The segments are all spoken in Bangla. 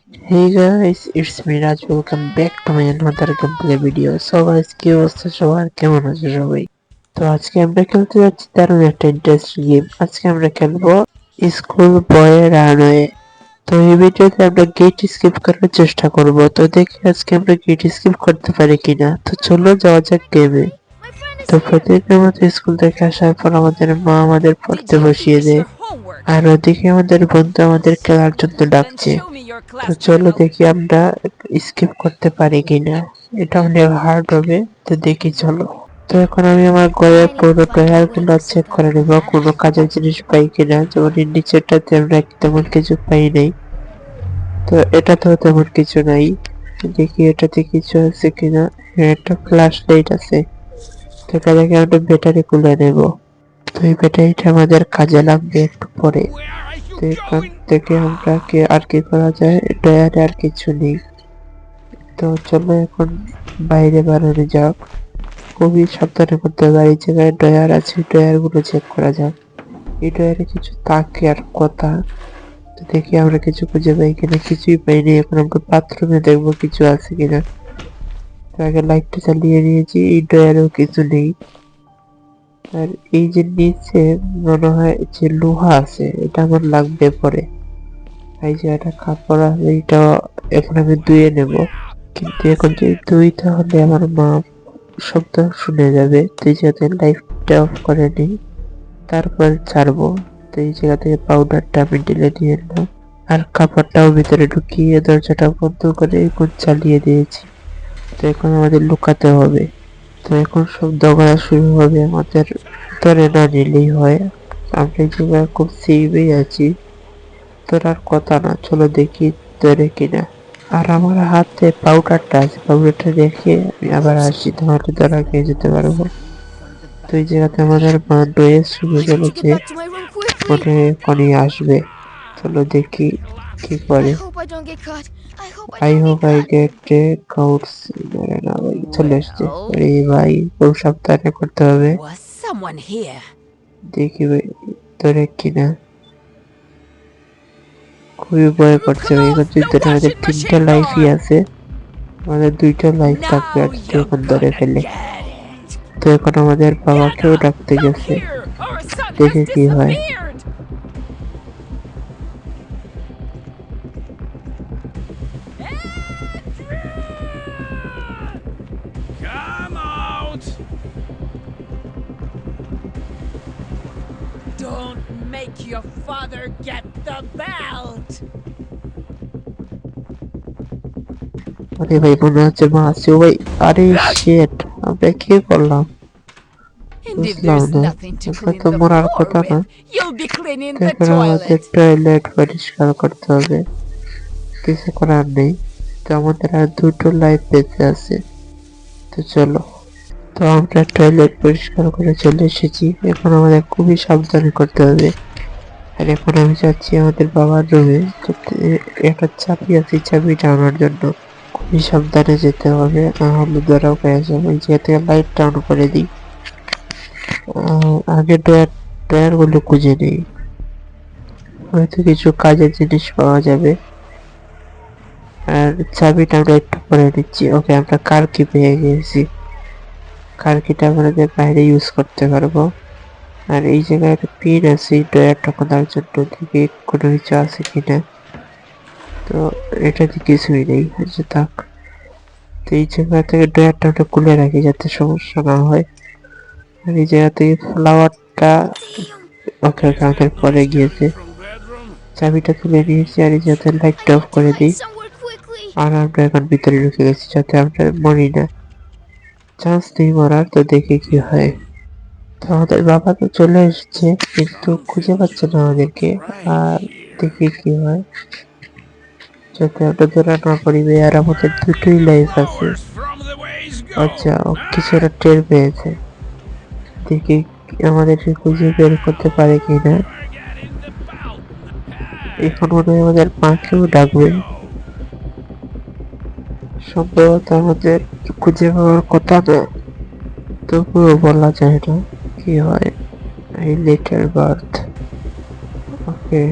Hey guys, it's me Raj. Welcome back to my another gameplay video. So guys, কি অবস্থা সবার, কেমন আছো সবাই? তো আজকে আমরা খেলতে যাচ্ছি দারুণ একটা ইন্টারেস্টিং গেম। আজকে আমরা খেলবো স্কুল বয় রানওয়ে। তো এই ভিডিওতে আমরা গেট স্কিপ করার চেষ্টা করব। তো দেখি আজকে আমরা গেট স্কিপ করতে পারি কিনা। তো চলো যাওয়া যাক গেমে। তো প্রতিদিনের মতো স্কুল থেকে আসার পর আমাদের মা আমাদের পড়তে বসিয়ে দেয়, আর ওদিকে আমাদের বন্ধু আমাদের খেলার জন্য ডাকছে। তো চলো দেখি আমরা স্কিপ করতে পারি কিনা। এটা অনেক হার্ড হবে, তো দেখি চলো। তো এখন আমি আমার ঘরের পুরো টায়ার গুলো চেক করে নেব, কোনো কাজের জিনিস পাই কিনা। যেমন এর নিচেরটাতে আমরা তেমন কিছু পাই নাই, তো এটাতেও তেমন কিছু নাই। দেখি এটাতে কিছু আছে কিনা। হ্যাঁ, একটা ফ্ল্যাশ লাইট আছে। তো এখান থেকে আমরা ব্যাটারি খুলে নেব। তো এই ব্যাটারিটা আমাদের কাজে লাগবে একটু পরে। তো এখান থেকে আমরা আর কি করা যায়, টায়ারে আর কিছু নেই। তো চলো এখন বাইরে বেরোনো যাক। খুবই সাবধানে করতে হবে, আর এই জায়গায় টায়ার আছে, টায়ার গুলো চেক করা যাক। এই টায়ারে কিছু থাকে আর কথা। তো দেখি আমরা কিছু খুঁজে পাই কিনা। কিছুই পাইনি। এখন আমরা বাথরুমে দেখবো কিছু আছে কিনা। তো আগে লাইটটা চালিয়ে নিয়েছি, এই টায়ারেও কিছু নেই। আর এই যে নিচে মনে হয় যে লোহা আছে, এটা আমার লাগবে পরে। এই যে একটা কাপড় আছে, এইটা এখন আমি ধুয়ে নেব। কিন্তু এখন যদি ধুই তাহলে আমার মা শব্দ শুনে যাবে। তো এই জায়গা থেকে লাইটটা অফ করে নিই, তারপর ছাড়বো। তো এই জায়গা থেকে পাউডারটা আমি ঢেলে নিয়ে এলাম, আর কাপড়টাও ভিতরে ঢুকিয়ে দরজাটা বন্ধ করে এখন চালিয়ে দিয়েছি। তো এখন আমাদের লুকাতে হবে। তো এখন শব্দ করা শুরু হবে, আমাদের ধরে না নিলেই হয়। আমরা এই জায়গায় খুব সেভে আছি, তোর আর কথা না। চলো দেখি ধরে কিনা। আর আমার হাতে পাউডারটা আছে, পাউডারটা রেখে আমি আবার আসি, তাহলে ধরা খেয়ে যেতে পারবো। তো এই জায়গাতে আমাদের বান্ড হয়ে শুরু চলেছে, মনে এখনই আসবে। চলো দেখি কি করে। I hope I get a কাউটস। না ভাই, চলে আসছে। আরে ভাই, খুব সাবধানে করতে হবে। দেখি ভাই ধরে কিনা। খুবই ভয় করছে ভাই। এখন যদি আমাদের 3টা লাইফই আছে, আমাদের 2টা লাইফ থাকবে আর যদি এখন ধরে ফেলে। তো এখন আমাদের বাবাকেও ডাকতে গেছে, দেখে কি হয়। Come out! Don't make your father get the belt! আরে ভাই, মনে হচ্ছে মা আছে। ও ভাই, আরে শিট, আমরা কি করলাম And if বুঝলাম there's না। nothing to আমরা clean তো the মরার floor কথা না। with, you'll be cleaning the এখন আমাদের toilet. টয়লেট পরিষ্কার করতে হবে, কিছু করার নেই। তো আমাদের আর 2টো লাইফ বেঁচে আছে। তো চলো। তো আমরা টয়লেট পরিষ্কার করে চলে এসেছি। এখন আমাদের খুবই সাবধানে করতে হবে। আর এখন আমি যাচ্ছি আমাদের বাবার রুমে। একটা চাবি আছে, চাবিটা আনার জন্য খুবই সাবধানে যেতে হবে, না হলে ধরাও পেয়ে যাবে। যেতে লাইটটা অন করে দিই। আগে টায়ার গুলো খুঁজে নেই, হয়তো কিছু কাজের জিনিস পাওয়া যাবে। আর চাবিটা আমরা একটু পরে নিচ্ছি। ওকে, আমরা কার কি পেয়ে গেছি। কার কিটা আমাদের বাইরে ইউজ করতে পারবো। আর এই জায়গায় একটা পিন আছে ডয়ারটা খোলার জন্য, দেখি কোনো কিছু আছে কিনা। তো এটাতে কিছুই নেই, আচ্ছা থাক। তো এই জায়গা থেকে ডয়ারটা আমরা খুলে রাখি যাতে সমস্যা না হয়। আর এই জায়গা থেকে ফ্লাওয়ারটা, ওকে ওকে, আমাদের পরে গিয়েছে। চাবিটা তুলে নিয়েছি, আর এই যাতে লাইটটা অফ করে দিই। আর আমরা এখন ভিতরে ঢুকে গেছি, যাতে আমরা মরি না। চান্স নেই মরার, তো দেখি কি হয়। তো আমাদের বাবা তো চলে এসেছে, কিন্তু খুঁজে পাচ্ছে না আমাদেরকে। আর দেখি কি হয়, যাতে আমরা ধরা না পড়িবে। আর আমাদের 2টোই লাইফ আছে। আচ্ছা, ও কিছু একটা টের পেয়েছে। দেখি আমাদেরকে খুঁজে বের করতে পারে কিনা। এখন মনে হয় আমাদের মাকেও ডাকবে। সম্ভবত আমাদের খুঁজে পাওয়ার কথা না, তবুও বলা যায় না কি হয়। এই লিটল বার্থ, ওকে।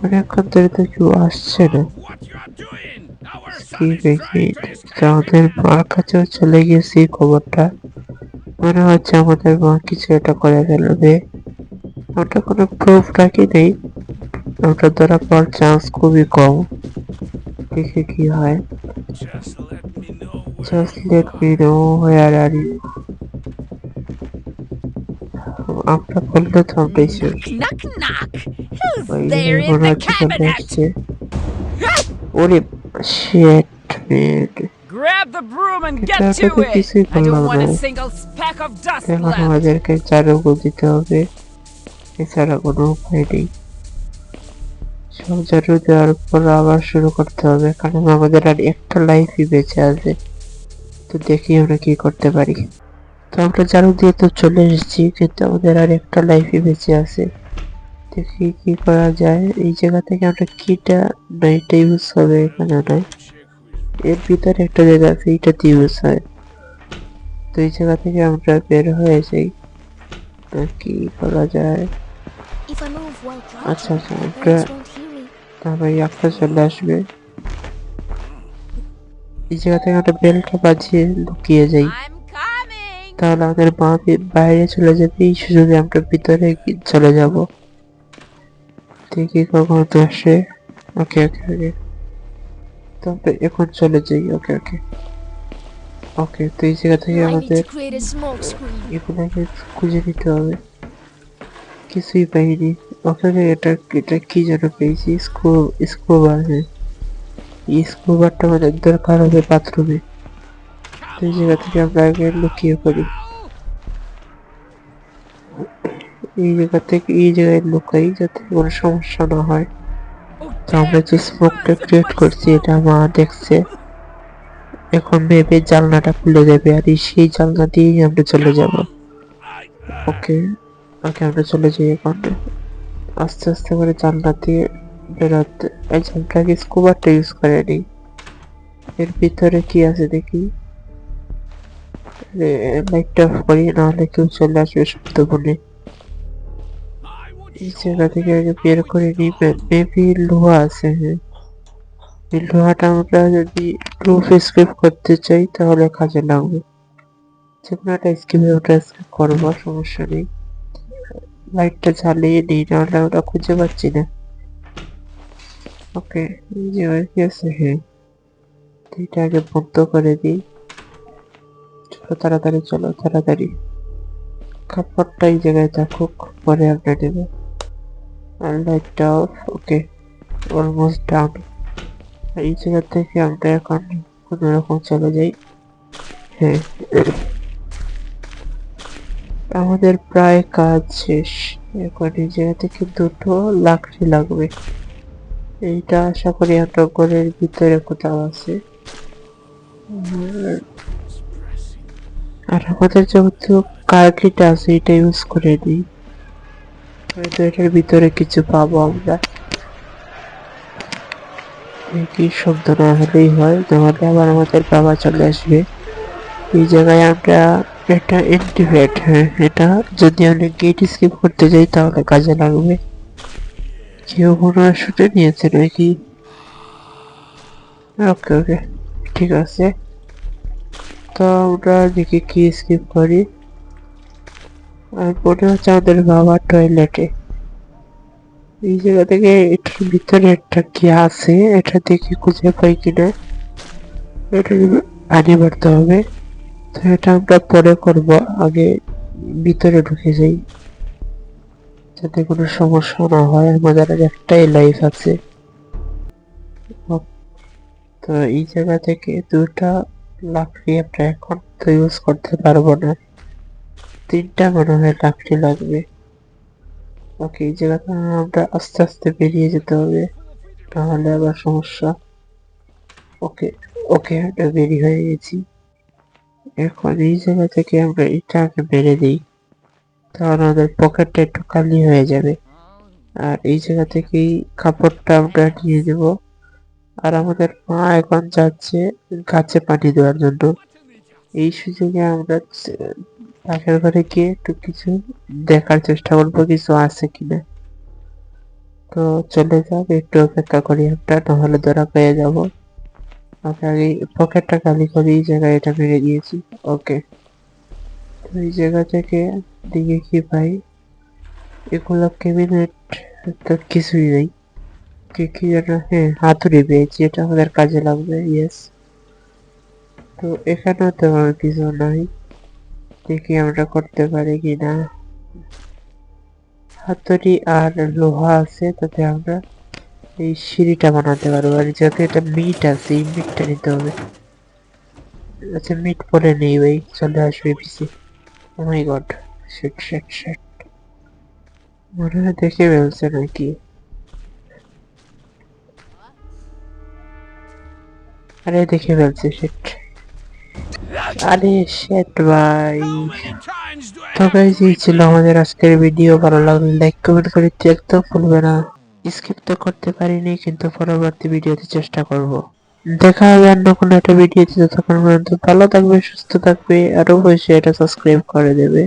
অনেকক্ষণ ধরে তো কেউ আসছে না। What you are doing? Our কি son is দেখি trying to escape. আমাদের মার কাছেও চলে গেছি খবরটা। মনে হচ্ছে আমাদের মা কিছু একটা করে ফেলবে। আমরা কোনো প্রুফ রাখি নেই, আমরা ধরা পড়ার চান্স খুবই কম। দেখি কি হয়। Just let me know where just you let me are. Know where are you. আমরা বললে তো আমরাই শেষ। Knock, knock. Who's ওই there in মনে the হচ্ছে চলে cabinet? আসছে। ওরে shit man, Grab the broom and কিন্তু get আমরা to তো it. কিছুই I don't করলাম want না। a single speck of dust এখন left. আমাদেরকে চারুকো দিতে হবে, এছাড়া কোনো উপায় নেই। সব চারু দেওয়ার পর আবার শুরু করতে হবে, কারণ আমাদের আর একটা লাইফই বেঁচে আছে। তো দেখি আমরা কি করতে পারি। তো আমরা ঝাড়ু দিয়ে তো চলে এসেছি, কিন্তু আমাদের আর একটা লাইফই বেঁচে আছে। দেখি কি করা যায়। এই জায়গা থেকে আমরা কিটা, না এটা ইউজ হবে এখানে নয়, এর ভিতরে একটা জায়গা আছে এইটাতে ইউজ হয়। তো এই জায়গা থেকে আমরা বের হয়ে যাই, কি করা যায়। If I move while আচ্ছা crouching, আচ্ছা, my আমরা parents won't hear me. তারপরে একটা চলে আসবে। এই জায়গা থেকে আমরা বেলটা বাজিয়ে লুকিয়ে যাই, I'm coming. তাহলে আমাদের মা বাইরে চলে যাবে, এই সুযোগে আমরা ভিতরে চলে যাব। দেখি কখন তো আসে। ওকে ওকে ওকে, তো আমরা এখন চলে যাই। ওকে ওকে ওকে, তো এই জায়গা থেকে I need আমাদের to create a smoke screen. এগুলোকে খুঁজে নিতে হবে। কিছুই পাইনি। ওখানে এটা এটা কি যেন পেয়েছি, স্ক্রুবার। হ্যাঁ, এই স্ক্রুবারটা আমাদের দরকার হবে বাথরুমে। তো এই জায়গা থেকে আমরা আগে লুকিয়ে পড়ি। এই জায়গা থেকে এই জায়গায় লুকাই যাতে কোনো সমস্যা না হয়। Oh, তো আমরা damn. যে স্মোকটা ক্রিয়েট করছি এটা মা দেখছে, এখন ভেবে জানলাটা খুলে দেবে, আর সেই জানলা দিয়েই আমরা চলে যাব। ওকে ওকে, আমরা চলে যাই এখন। আস্তে আস্তে করে জানলা দিয়ে বেরোতে। এই জানলাকে স্কুবারটা ইউজ করে নিই। এর ভিতরে কি আছে দেখি। লাইটটা অফ করি, নাহলে কেউ চলে আসবে শব্দ বলে। এই জায়গা থেকে আগে বের করে নিই। মেবি লোহা আছে। হ্যাঁ, এই লোহাটা আমরা যদি প্রুফ স্কেপ করতে চাই তাহলে কাজে লাগবে। যেকোনো একটা স্কিপে ওটা স্কিপ করবো, সমস্যা নেই। লাইটটা জ্বালিয়ে নিই, নাহলে ওটা খুঁজে পাচ্ছি না। ওকে, এই জায়গায় কি আছে? হ্যাঁ, এটা আগে বন্ধ করে দিই। চলো তাড়াতাড়ি, চলো তাড়াতাড়ি। কাপড়টা এই জায়গায় থাকুক, পরে আমরা নেব। আর লাইটটা অফ। Okay, almost done. এই জায়গা থেকে আমরা এখন কোনো রকম চলে যাই। হ্যাঁ, আমাদের প্রায় কাজ শেষ। এখন এই জায়গা থেকে দুটো লাকড়ি লাগবে। এইটা আশা করি আমরা ঘরের ভিতরে কোথাও আছে। আর আমাদের যেহেতু কার্কিটা আছে, এটা ইউজ করে দিই, হয়তো এটার ভিতরে কিছু পাবো আমরা। কি শব্দ না হলেই হয়, নাহলে আবার আমাদের বাবা চলে আসবে। এই জায়গায় আমরা একটা এন্টিভেট, হ্যাঁ এটা যদি আমরা গেট স্কিপ করতে যাই তাহলে কাজে লাগবে। কেউ মনে হয় শুনে নিয়েছে নাকি? ওকে ওকে, ঠিক আছে। তো আমরা দেখি কি স্কিপ করি। আর মনে হচ্ছে আমাদের বাবা টয়লেটে। এই জায়গা থেকে এটার ভিতরে একটা কি আছে, এটা দেখি খুঁজে পাই কিনা। এটা পানি ভরতে হবে, তো এটা আমরা পরে করব। আগে ভিতরে ঢুকে যাই যাতে কোনো সমস্যা না হয়, আমাদের আর একটাই লাইফ আছে। তো এই জায়গা থেকে দুটা লাকড়ি আমরা এখন তো ইউজ করতে পারবো না, তিনটা মনে হয় লাকড়ি লাগবে। ওকে, এই জায়গাটা আমরা আস্তে আস্তে বেরিয়ে যেতে হবে, নাহলে আবার সমস্যা। ওকে ওকে, আমরা বেরিয়ে হয়ে গেছি। এখন এই জায়গা থেকে আমরা এটা আগে মেরে দিই, তাহলে আমাদের পকেটটা একটু খালি হয়ে যাবে। আর এই জায়গা থেকেই কাপড়টা আমরা নিয়ে নেব। আর আমাদের মা এখন যাচ্ছে গাছে পানি দেওয়ার জন্য। এই সুযোগে আমরা পাশের ঘরে গিয়ে একটু কিছু দেখার চেষ্টা করবো কিছু আছে কিনা। তো চলে যাবে, একটু অপেক্ষা করি একটা, নাহলে ধরা পেয়ে যাব। ওকে, আগে পকেটটা খালি করি, এই জায়গায় এটা মেরে দিয়েছি। ওকে, তো এই জায়গা থেকে দিকে কি পাই? এগুলো ক্যাবিনেট, তো কিছুই নেই। কি কি যেন, হ্যাঁ হাতুড়ি পেয়েছি, এটা আমাদের কাজে লাগবে। ইয়েস, তো এখানেও তেমন কিছু নাই, দেখি আমরা করতে পারি কিনা। হাতুড়ি আর লোহা আছে, তাতে আমরা এই সিঁড়িটা বানাতে পারবো। আর যাতে এটা মিট আছে, এই মিটটা নিতে হবে। আচ্ছা, মিট পরে নেই ভাই, চলে আসবে পিসি। ও মাই গড, শিট শিট শিট, মনে হয় দেখে ফেলছে নাকি। আরে দেখে ফেলছে, শিট। আরে শিট ভাই। times do I তো গাইস, এই ছিল আমাদের আজকের ভিডিও। ভালো লাগলে লাইক কমেন্ট করে দিতে একদম ভুলবে না। স্কিপ তো করতে পারিনি, কিন্তু পরবর্তী ভিডিওতে চেষ্টা করব। দেখা হবে অন্য কোনো একটা ভিডিওতে। ততক্ষণ পর্যন্ত ভালো থাকবে, সুস্থ থাকবে, আর অবশ্যই এটা সাবস্ক্রাইব করে দেবে।